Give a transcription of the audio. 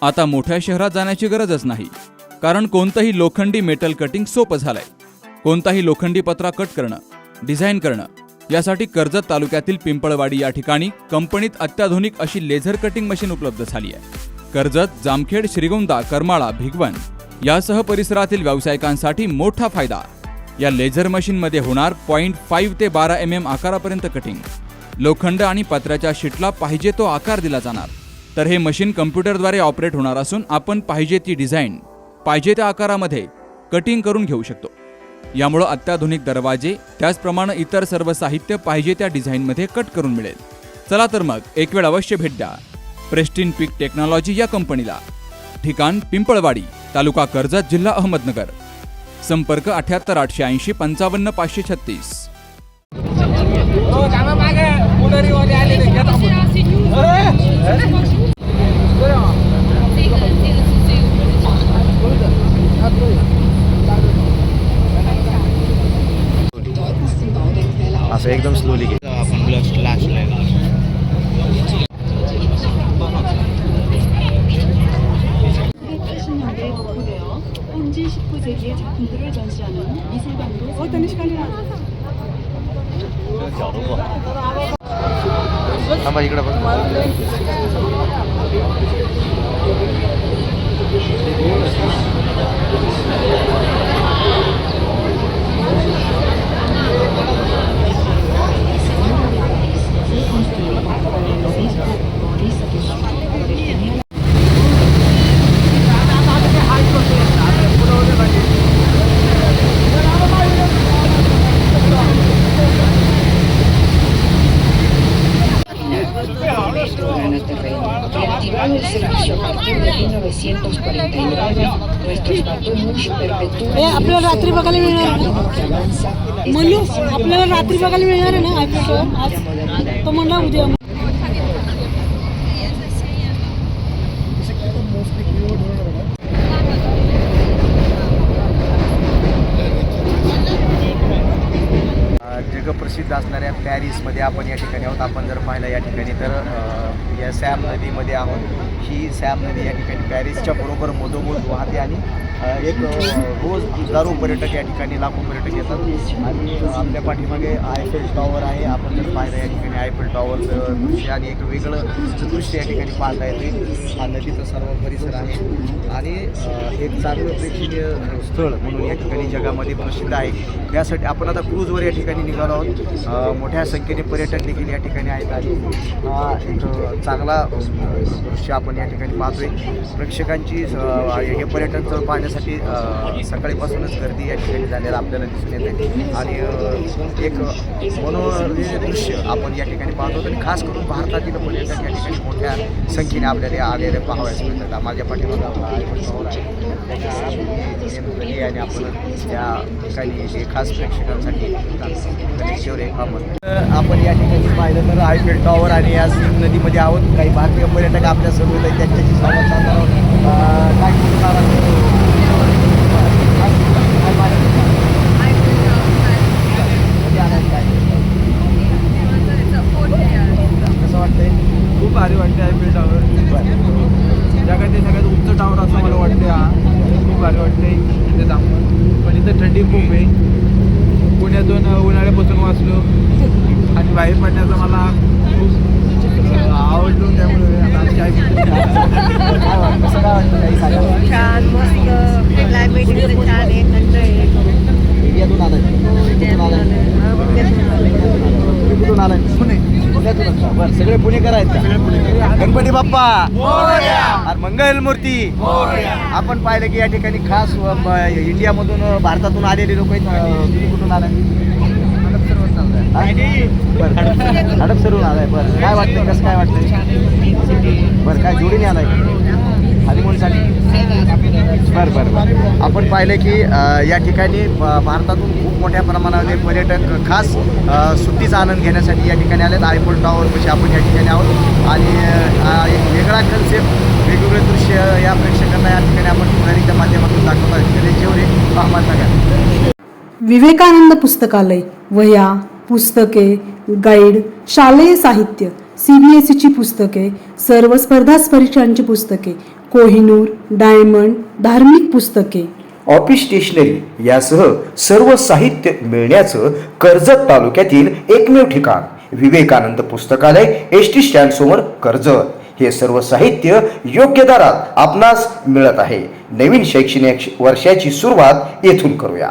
आता मोठ्या शहरात जाण्याची गरजच नाही, कारण कोणतंही लोखंडी मेटल कटिंग सोपं झालंय. कोणताही लोखंडी पत्रा कट करणं, डिझाईन करणं यासाठी कर्जत तालुक्यातील पिंपळवाडी या ठिकाणी कंपनीत अत्याधुनिक अशी लेझर कटिंग मशीन उपलब्ध झाली आहे. कर्जत, जामखेड, श्रीगोंदा, करमाळा, भिगवण यासह परिसरातील व्यावसायिकांसाठी मोठा फायदा. या लेझर मशीनमध्ये होणार 0.5 ते 12 mm आकारापर्यंत कटिंग. लोखंड आणि पत्र्याच्या शीटला पाहिजे तो आकार दिला जाणार. तर हे मशीन कम्प्युटरद्वारे ऑपरेट होणार असून आपण पाहिजे ती डिझाईन पाहिजे त्या आकारामध्ये कटिंग करून घेऊ शकतो. यामुळे अत्याधुनिक दरवाजे त्याचप्रमाणे इतर सर्व साहित्य पाहिजे त्या डिझाईनमध्ये कट करून मिळेल. चला तर मग एक वेळ अवश्य भेट द्या प्रेस्टिन पीक टेक्नॉलॉजी या कंपनीला. ठिकाण पिंपळवाडी, तालुका कर्जत, जिल्हा अहमदनगर. संपर्क 78 880 55 536. असं एकदम स्लोली घे आपण ब्लश फ्लॅश थांबा इकडे बघ. Reactivado el servicio a partir de 1949, nuestros patronos perpetúan आपल्याला रात्री बघायला मिळणार म्हणून आपल्याला रात्री बघायला मिळणार आहे ना एपिसोड आज तो म्हणला उद्या. जगप्रसिद्ध असणाऱ्या पॅरिसमध्ये आपण या ठिकाणी आहोत. आपण जर पाहिलं या ठिकाणी तर या सॅम नदीमध्ये आहोत. ही सॅम नदी या ठिकाणी पॅरिसच्या बरोबर मधोमध वाहते आणि एक रोज हजारो पर्यटक या ठिकाणी लाखो पर्यटक येतात. आणि आपल्या पाठीमागे आयफेल टॉवर आहे. आपण जर पाहिलं या ठिकाणी आयफेल टॉवरचं दृश्य आणि एक वेगळं दृश्य या ठिकाणी पाहता येते. हा नदीचा सर्व परिसर आहे आणि एक चांगलं प्रेक्षणीय स्थळ म्हणून या ठिकाणी जगामध्ये प्रसिद्ध आहे. यासाठी आपण आता क्रूजवर या ठिकाणी निघालो आहोत. मोठ्या संख्येने पर्यटक देखील या ठिकाणी आहेत आणि हा एक चांगला दृश्य आपण या ठिकाणी पाहतोय. प्रेक्षकांची हे पर्यटन स्थळ पाहण्यासाठी सकाळीपासूनच गर्दी या ठिकाणी झालेला आपल्याला दिसून येते आणि एक मनोरंजक दृश्य आपण या ठिकाणी पाहतो. आणि खास करून भारतातील पर्यटक या ठिकाणी मोठ्या संख्येने आपल्याला आलेले पाहावयास मिळतात. माझ्या पाठीमागे आहे आणि आपण या ठिकाणी हे खास प्रेक्षकांसाठी आपण या ठिकाणी पाहिलं तर आयफेल टॉवर आणि या नदीमध्ये आहोत. काही भारतीय पर्यटक आपल्या सर्व त्यांच्याशी संवाद साधणार आहोत. कसं वाटतंय? खूप भारी वाटते आयफेल टॉवर. जगातील सगळ्यात उंच टॉवर असं मला वाटते. हा खूप भारी वाटते इथे जाऊन. पण इथं थंडी खूप आहे. पुण्यातून उन्हाळ्यापासून वाचलो आणि बाहेर पडण्याचं मला खूप आवडलो. त्यामुळे छान मस्त क्लायमेट छान आहे. थंड आहे. बरं सगळे पुणेकर आहेत का? गणपती बाप्पा मंगल मूर्ती. आपण पाहिलं की या ठिकाणी खास इंडियामधून भारतातून आलेले लोक आहेत. तुम्ही कुठून आलाय? हडपसरून आलाय. बरं काय वाटतंय? कसं काय वाटतंय? बरं काय जोडीने आलाय हनीमूनसाठी? बरं बरं बरं. आपण पाहिलं की या ठिकाणी भारतातून खूप मोठ्या प्रमाणामध्ये पर्यटक खास सुट्टीचा आनंद घेण्यासाठी या ठिकाणी आले. आयफेल टॉवरपाशी आपण या ठिकाणी आहोत आणि एक वेगळा कन्सेप्ट वेगवेगळे दृश्य या प्रेक्षकांना या ठिकाणी आपण पुण्याच्या माध्यमातून दाखवत आहोत. अहमदनगर. विवेकानंद पुस्तकालय, वह्या, पुस्तके, गाईड, शालेय साहित्य, CBSEची पुस्तके, सर्व स्पर्धा परीक्षांची पुस्तके, कोहिनूर, डायमंड, धार्मिक पुस्तके, ऑफिस स्टेशनरी यासह सर्व साहित्य मिळण्याचं कर्जत तालुक्यातील एकमेव ठिकाण विवेकानंद पुस्तकालय ST स्टँड समोर कर्जत. हे सर्व साहित्य योग्य दरात आपणास मिळत आहे. नवीन शैक्षणिक वर्षाची सुरुवात येथून करूया.